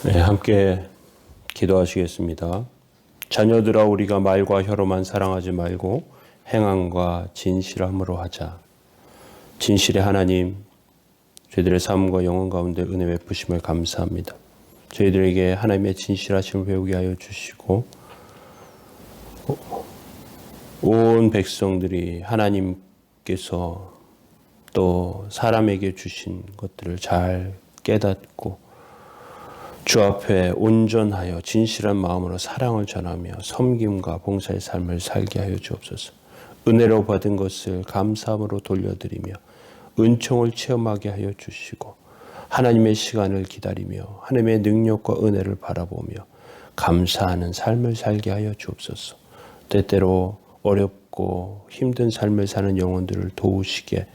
네, 함께 기도하시겠습니다. 자녀들아, 우리가 말과 혀로만 사랑하지 말고 행함과 진실함으로 하자. 진실의 하나님, 저희들의 삶과 영혼 가운데 은혜 베푸심을 감사합니다. 저희들에게 하나님의 진실하심을 배우게 하여 주시고 온 백성들이 하나님께서 또 사람에게 주신 것들을 잘 깨닫고 주 앞에 온전하여 진실한 마음으로 사랑을 전하며 섬김과 봉사의 삶을 살게 하여 주옵소서. 은혜로 받은 것을 감사함으로 돌려드리며 은총을 체험하게 하여 주시고 하나님의 시간을 기다리며 하나님의 능력과 은혜를 바라보며 감사하는 삶을 살게 하여 주옵소서. 때때로 어렵고 힘든 삶을 사는 영혼들을 돕게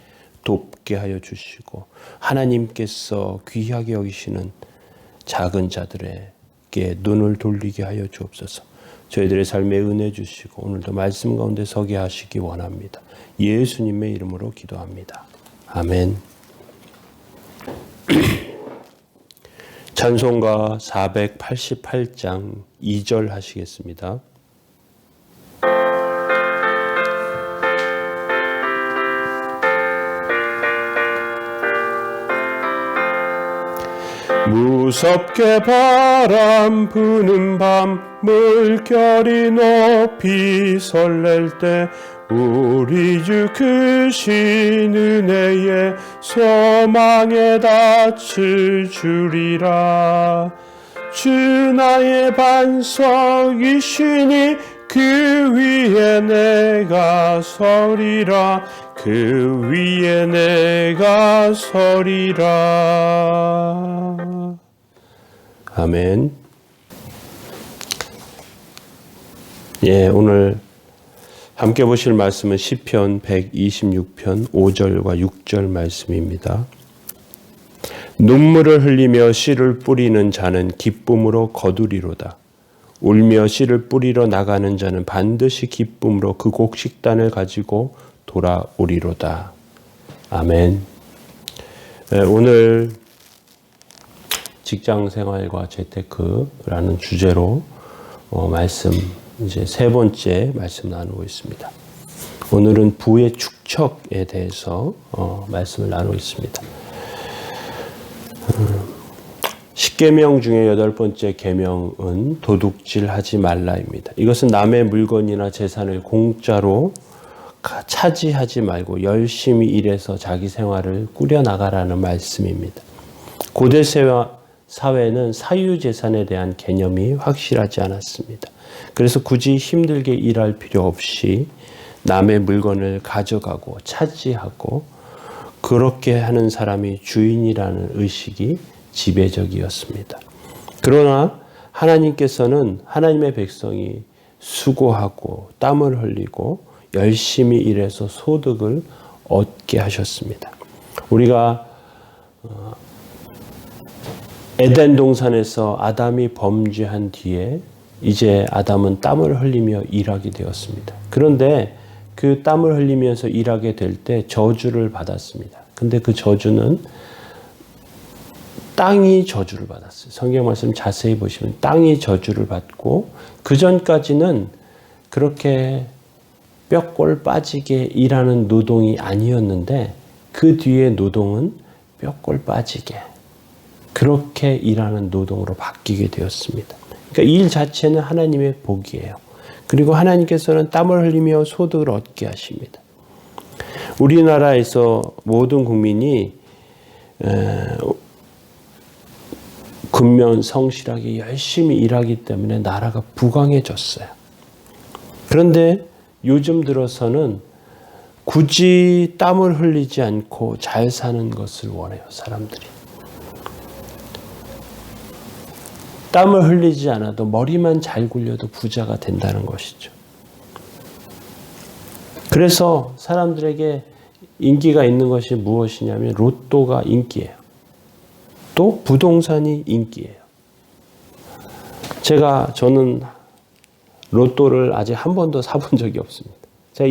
하여 주시고 하나님께서 귀하게 여기시는 작은 자들에게 눈을 돌리게 하여 주옵소서. 저희들의 삶에 은혜 주시고 오늘도 말씀 가운데 서게 하시기 원합니다. 예수님의 이름으로 기도합니다. 아멘. 찬송가 488장 2절 하시겠습니다. 무섭게 바람 부는 밤 물결이 높이 설렐 때 우리 주 크신 은혜에 소망에 닿칠 줄이라. 주 나의 반석이시니 그 위에 내가 서리라. 그 위에 내가 서리라. 아멘. 예, 오늘 함께 보실 말씀은 시편 126편 5절과 6절 말씀입니다. 눈물을 흘리며 씨를 뿌리는 자는 기쁨으로 거두리로다. 울며 씨를 뿌리러 나가는 자는 반드시 기쁨으로 그 곡식단을 가지고 돌아오리로다. 아멘. 오늘 직장생활과 재테크라는 주제로 말씀 이제 세 번째 말씀 나누고 있습니다. 오늘은 부의 축척에 대해서 말씀을 나누고 있습니다. 10계명 중에 8번째 계명은 도둑질하지 말라입니다. 이것은 남의 물건이나 재산을 공짜로 차지하지 말고 열심히 일해서 자기 생활을 꾸려나가라는 말씀입니다. 고대 사회는 사유재산에 대한 개념이 확실하지 않았습니다. 그래서 굳이 힘들게 일할 필요 없이 남의 물건을 가져가고 차지하고 그렇게 하는 사람이 주인이라는 의식이 지배적이었습니다. 그러나 하나님께서는 하나님의 백성이 수고하고 땀을 흘리고 열심히 일해서 소득을 얻게 하셨습니다. 우리가 에덴 동산에서 아담이 범죄한 뒤에 이제 아담은 땀을 흘리며 일하게 되었습니다. 그런데 그 땀을 흘리면서 일하게 될 때 저주를 받았습니다. 근데 그 저주는 땅이 저주를 받았어요. 성경 말씀 자세히 보시면 땅이 저주를 받고 그 전까지는 그렇게 뼈골 빠지게 일하는 노동이 아니었는데 그 뒤에 노동은 뼈골 빠지게 그렇게 일하는 노동으로 바뀌게 되었습니다. 그러니까 일 자체는 하나님의 복이에요. 그리고 하나님께서는 땀을 흘리며 소득을 얻게 하십니다. 우리나라에서 모든 국민이 근면 성실하게 열심히 일하기 때문에 나라가 부강해졌어요. 그런데 요즘 들어서는 굳이 땀을 흘리지 않고 잘 사는 것을 원해요, 사람들이. 땀을 흘리지 않아도 머리만 잘 굴려도 부자가 된다는 것이죠. 그래서 사람들에게 인기가 있는 것이 무엇이냐면 로또가 인기예요. 또 부동산이 인기예요. 저는 로또를 아직 한 번도 사본 적이 없습니다. 제가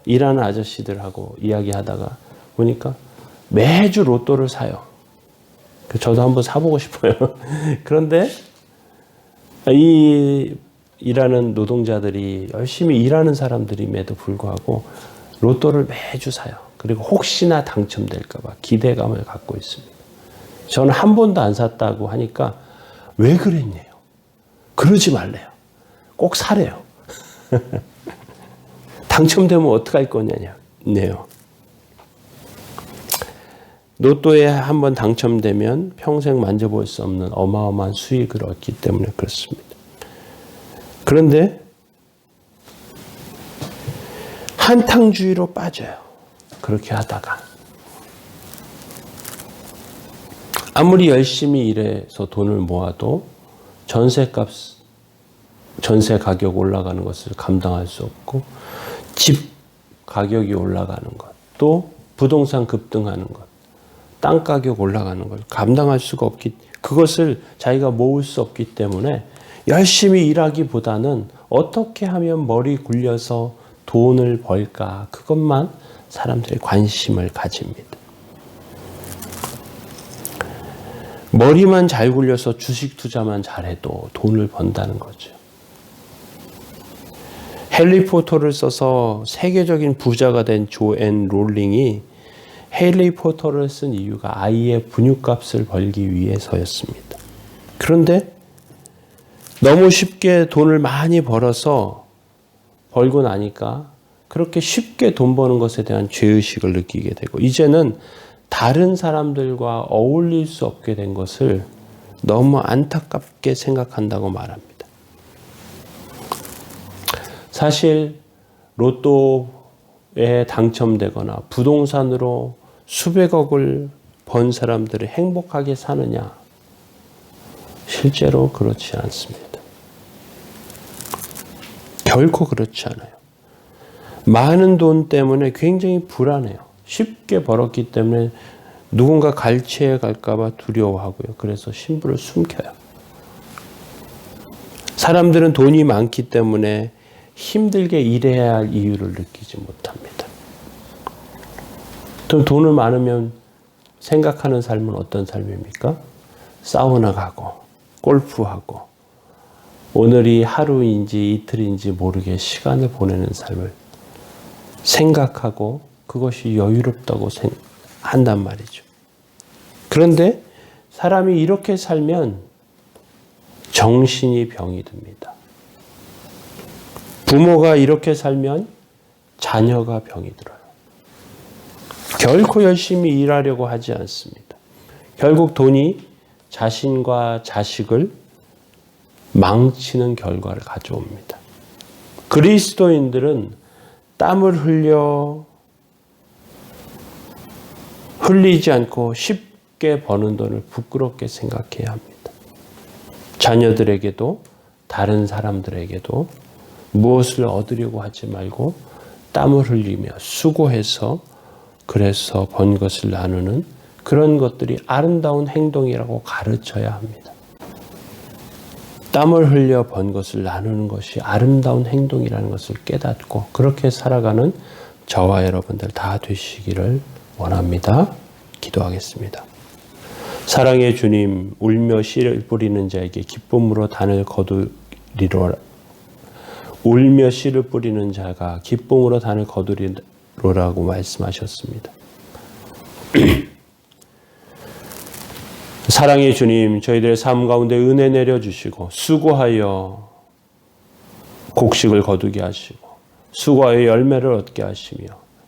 일하는 아저씨들하고 이야기하다가 보니까 매주 로또를 사요. 저도 한번 사보고 싶어요. 그런데 이 일하는 노동자들이 열심히 일하는 사람들임에도 불구하고 로또를 매주 사요. 그리고 혹시나 당첨될까 봐 기대감을 갖고 있습니다. 저는 한 번도 안 샀다고 하니까 왜 그랬네요. 그러지 말래요. 꼭 사래요. 당첨되면 어떡할 거냐네요. 로또에 한번 당첨되면 평생 만져볼 수 없는 어마어마한 수익을 얻기 때문에 그렇습니다. 그런데 한탕주의로 빠져요. 그렇게 하다가 아무리 열심히 일해서 돈을 모아도 전세 가격 올라가는 것을 감당할 수 없고 집 가격이 올라가는 것, 또 부동산 급등하는 것, 땅 가격 올라가는 걸 감당할 수가 그것을 자기가 모을 수 없기 때문에 열심히 일하기보다는 어떻게 하면 머리 굴려서 돈을 벌까, 그것만 사람들이 관심을 가집니다. 머리만 잘 굴려서 주식 투자만 잘해도 돈을 번다는 거죠. 해리포터를 써서 세계적인 부자가 된 조앤 롤링이 해리포터를 쓴 이유가 아이의 분유값을 벌기 위해서였습니다. 그런데 너무 쉽게 돈을 많이 벌고 나니까 그렇게 쉽게 돈 버는 것에 대한 죄의식을 느끼게 되고 이제는 다른 사람들과 어울릴 수 없게 된 것을 너무 안타깝게 생각한다고 말합니다. 사실 로또에 당첨되거나 부동산으로 수백억을 번 사람들이 행복하게 사느냐? 실제로 그렇지 않습니다. 결코 그렇지 않아요. 많은 돈 때문에 굉장히 불안해요. 쉽게 벌었기 때문에 누군가 갈취해 갈까 봐 두려워하고요. 그래서 신부를 숨겨요. 사람들은 돈이 많기 때문에 힘들게 일해야 할 이유를 느끼지 못합니다. 그럼 돈을 많으면 생각하는 삶은 어떤 삶입니까? 사우나 가고 골프하고 오늘이 하루인지 이틀인지 모르게 시간을 보내는 삶을 생각하고 그것이 여유롭다고 한단 말이죠. 그런데 사람이 이렇게 살면 정신이 병이 듭니다. 부모가 이렇게 살면 자녀가 병이 들어요. 결코 열심히 일하려고 하지 않습니다. 결국 돈이 자신과 자식을 망치는 결과를 가져옵니다. 그리스도인들은 땀을 흘리지 않고 쉽게 버는 돈을 부끄럽게 생각해야 합니다. 자녀들에게도 다른 사람들에게도 무엇을 얻으려고 하지 말고 땀을 흘리며 수고해서 그래서 번 것을 나누는 그런 것들이 아름다운 행동이라고 가르쳐야 합니다. 땀을 흘려 번 것을 나누는 것이 아름다운 행동이라는 것을 깨닫고 그렇게 살아가는 저와 여러분들 다 되시기를 원합니다. 기도하겠습니다. 사랑의 주님, 울며 씨를 뿌리는 자에게 기쁨으로 단을 거두리로라. 울며 씨를 뿌리는 자가 기쁨으로 단을 거두리로라고 말씀하셨습니다. 사랑의 주님, 저희들의 삶 가운데 은혜 내려주시고 수고하여 곡식을 거두게 하시고 수고하여 열매를 얻게 하시며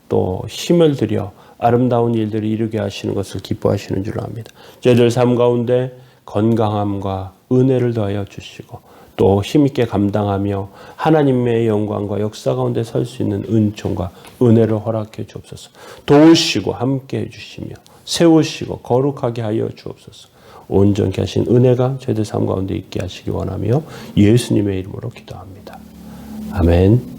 또 힘을 들여 아름다운 일들을 이루게 하시는 것을 기뻐하시는 줄 압니다. 저희들 삶 가운데 건강함과 은혜를 더하여 주시고 또 힘있게 감당하며 하나님의 영광과 역사 가운데 설 수 있는 은총과 은혜를 허락해 주옵소서. 도우시고 함께 해주시며 세우시고 거룩하게 하여 주옵소서. 온전케 하신 은혜가 저희들 삶 가운데 있게 하시기 원하며 예수님의 이름으로 기도합니다. 아멘.